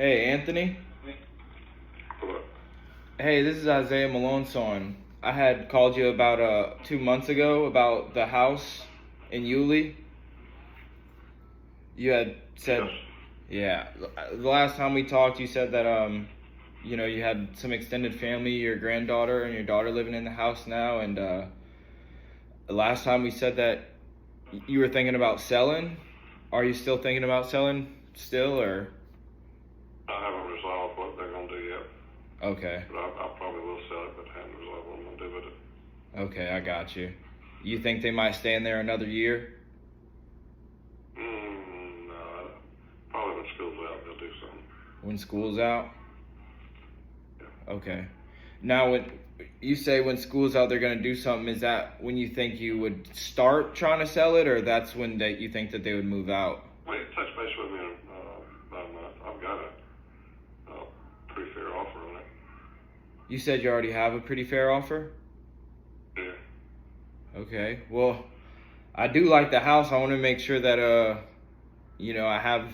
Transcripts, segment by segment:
Hey, Anthony. Hello. Hey, this is Isaiah Malone. I had called you about 2 months ago about the house in Yulee. You had Yes. said, yeah, the last time we talked, you said that you had some extended family, your granddaughter and your daughter living in the house now, and the last time we said that you were thinking about selling. Are you still thinking about selling still, or? I haven't resolved what they're going to do yet, Okay. but I probably will sell it, but I haven't resolved what I'm going to do with it. Okay, I got you. You think they might stay in there another year? No, probably when school's out, they'll do something. When school's out? Yeah. Okay. Now, when you say when school's out, they're going to do something, is that when you think you would start trying to sell it, or that's when you think that they would move out? Wait, touch base with me in about a month. I've got a pretty fair offer on it. You said you already have a pretty fair offer? Yeah. Okay. Well, I do like the house. I want to make sure that I have,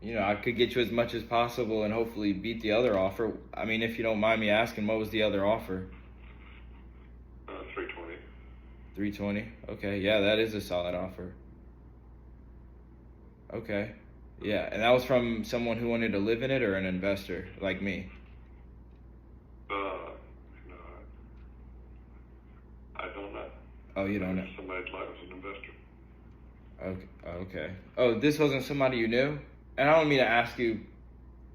I could get you as much as possible and hopefully beat the other offer. I mean, if you don't mind me asking, what was the other offer? 320. 320. Okay. Yeah, that is a solid offer. Okay. Yeah, and that was from someone who wanted to live in it, or an investor like me? No, I don't know. Oh, you don't know? Somebody like was an investor. Okay. Oh, this wasn't somebody you knew? And I don't mean to ask you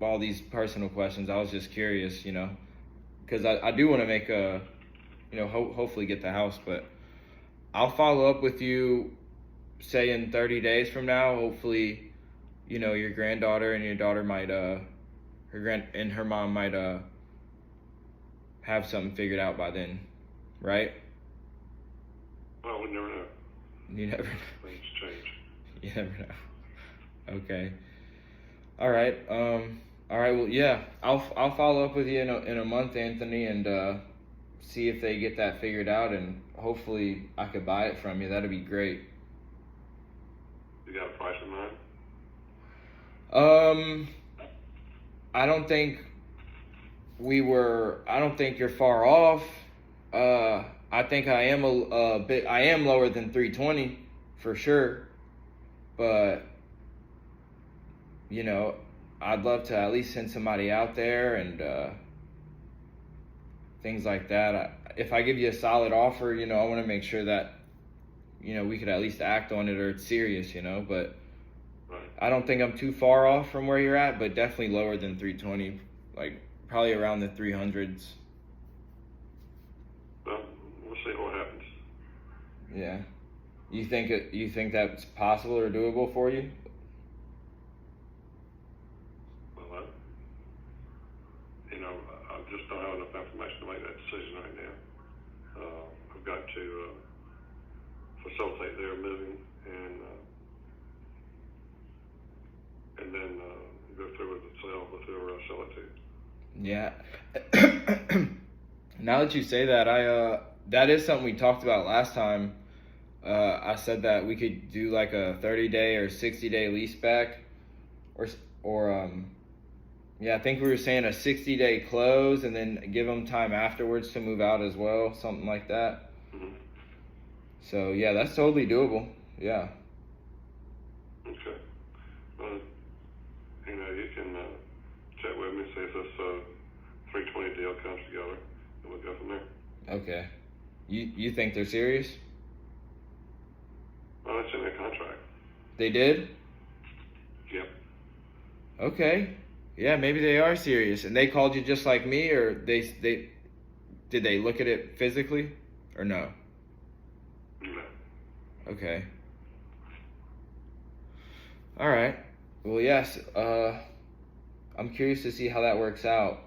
all these personal questions. I was just curious, because I do want to make hopefully get the house, but I'll follow up with you, say in 30 days from now. Hopefully, your granddaughter and your daughter might, her mom might, have something figured out by then, right? Well, we never know. You never know. Things change. You never know. Okay. All right. All right. Well, yeah. I'll follow up with you in a month, Anthony, and see if they get that figured out, and hopefully I could buy it from you. That'd be great. You got a price in mind? I don't think I don't think you're far off. I think I am a bit. I am lower than 320 for sure, but I'd love to at least send somebody out there and things like that. If I give you a solid offer, I want to make sure that we could at least act on it, or it's serious, But Right. I don't think I'm too far off from where you're at, but definitely lower than 320, like probably around the 300s. Well, we'll see what happens. Yeah. You think that's possible or doable for you? Well, I just don't have enough information to make that decision right now. I've got to facilitate their moving and then go through with the sale with whoever I sell it to. Yeah. Now that you say that, that is something we talked about last time. I said that we could do like a 30-day or 60-day lease back, or yeah, I think we were saying a 60-day close and then give them time afterwards to move out as well, something like that. Mm-hmm. So yeah, that's totally doable. Yeah. Okay. Well, you can chat with me, see if this 320 deal comes together, and we'll go from there. Okay. You think they're serious? Well, it's in their contract. They did? Yep. Okay. Yeah, maybe they are serious. And they called you just like me, or did they look at it physically, or no? No. Okay. All right. Well, yes. I'm curious to see how that works out.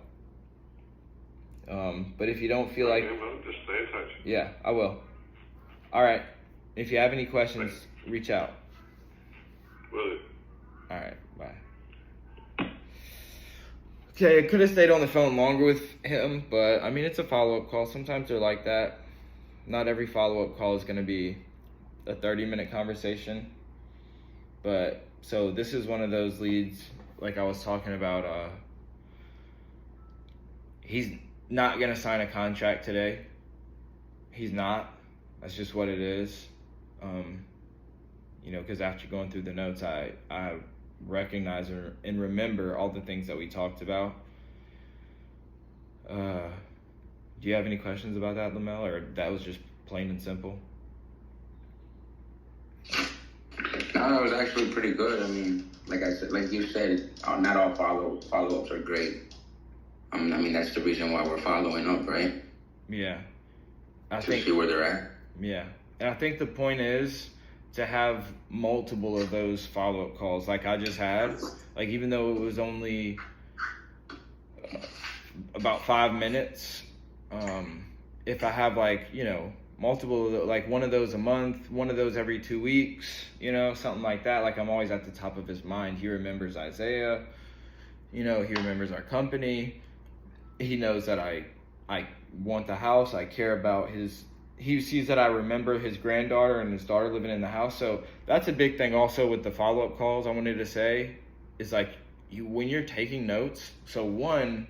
But if you don't feel like, Well, just stay in touch. yeah, I will. All right. If you have any questions, reach out. Will do. All right. Bye. Okay, I could have stayed on the phone longer with him, but I mean, it's a follow-up call. Sometimes they're like that. Not every follow-up call is going to be a 30-minute conversation. But so this is one of those leads like I was talking about, he's not gonna sign a contract today. He's not. That's just what it is. You know, because after going through the notes, I recognize and remember all the things that we talked about. Do you have any questions about that, Lamel, or that was just plain and simple? No, it was actually pretty good. I mean, like you said, not all follow-ups are great. I mean, that's the reason why we're following up, right? Yeah. To see where they're at. Yeah. And I think the point is to have multiple of those follow-up calls like I just had. Like, even though it was only about 5 minutes, if I have, like, you know, multiple, like one of those a month, one of those every 2 weeks, you know, something like that. Like, I'm always at the top of his mind. He remembers Isaiah, you know, he remembers our company. He knows that I want the house. I care about he sees that I remember his granddaughter and his daughter living in the house. So that's a big thing also with the follow-up calls I wanted to say is, like, when you're taking notes. So one,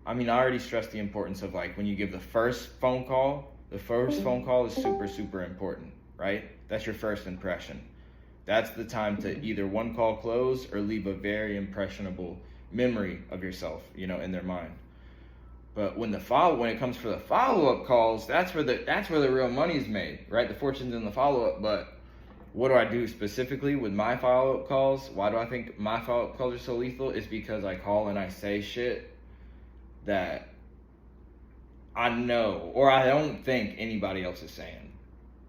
I mean, I already stressed the importance of, like, when you give the first phone call is super, super important, right? That's your first impression. That's the time to either one call close or leave a very impressionable memory of yourself, you know, in their mind. But when it comes for the follow-up calls, that's where the real money's made, right? The fortune's in the follow-up. But what do I do specifically with my follow-up calls? Why do I think my follow-up calls are so lethal? It's because I call and I say shit that I know or I don't think anybody else is saying.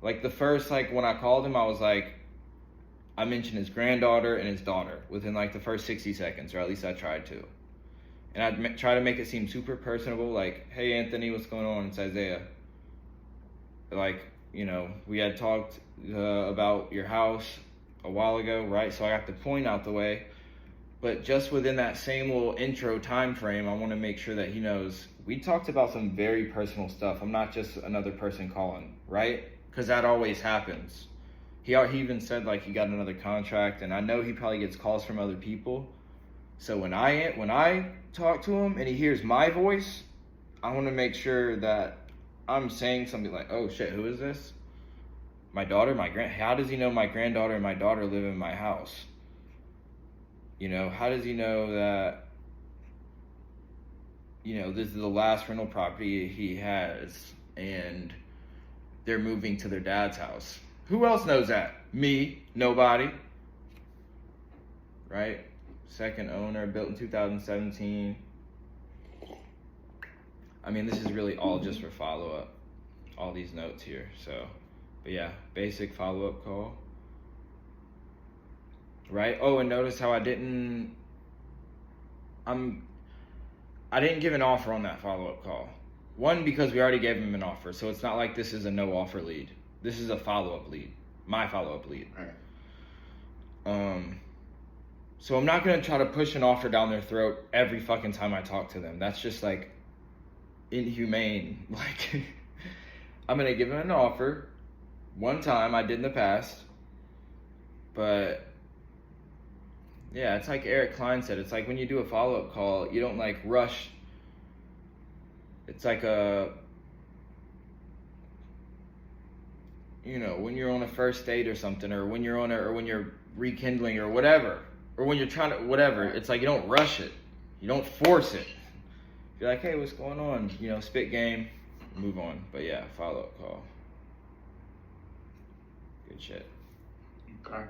Like, the first, like, when I called him, I was like, I mentioned his granddaughter and his daughter within, like, the first 60 seconds, or at least I tried to. And I'd try to make it seem super personable, like, hey, Anthony, what's going on? It's Isaiah. Like, you know, we had talked about your house a while ago, right? So I got the point out the way. But just within that same little intro time frame, I want to make sure that he knows we talked about some very personal stuff. I'm not just another person calling, right? Because that always happens. He even said, like, he got another contract, and I know he probably gets calls from other people. So when I talk to him and he hears my voice, I want to make sure that I'm saying something like, oh shit, who is this? My daughter, how does he know my granddaughter and my daughter live in my house? You know, how does he know that, you know, this is the last rental property he has and they're moving to their dad's house? Who else knows that? Me? Nobody. Right? Second owner, built in 2017. I mean, this is really all just for follow-up, all these notes here. So, but yeah, basic follow-up call. Right? Oh, and notice how I didn't give an offer on that follow-up call. One, because we already gave him an offer, so it's not like this is a no offer lead. This is a follow-up lead, my follow-up lead. Right. So I'm not gonna try to push an offer down their throat every fucking time I talk to them. That's just, like, inhumane. Like, I'm gonna give them an offer. One time I did in the past, but yeah, it's like Eric Klein said. It's like when you do a follow-up call, you don't, like, rush. It's like you know, when you're on a first date or something, or when you're rekindling or whatever. Or when you're trying to, whatever, it's like you don't rush it. You don't force it. You're like, hey, what's going on? You know, spit game, move on. But yeah, follow-up call. Good shit. Okay.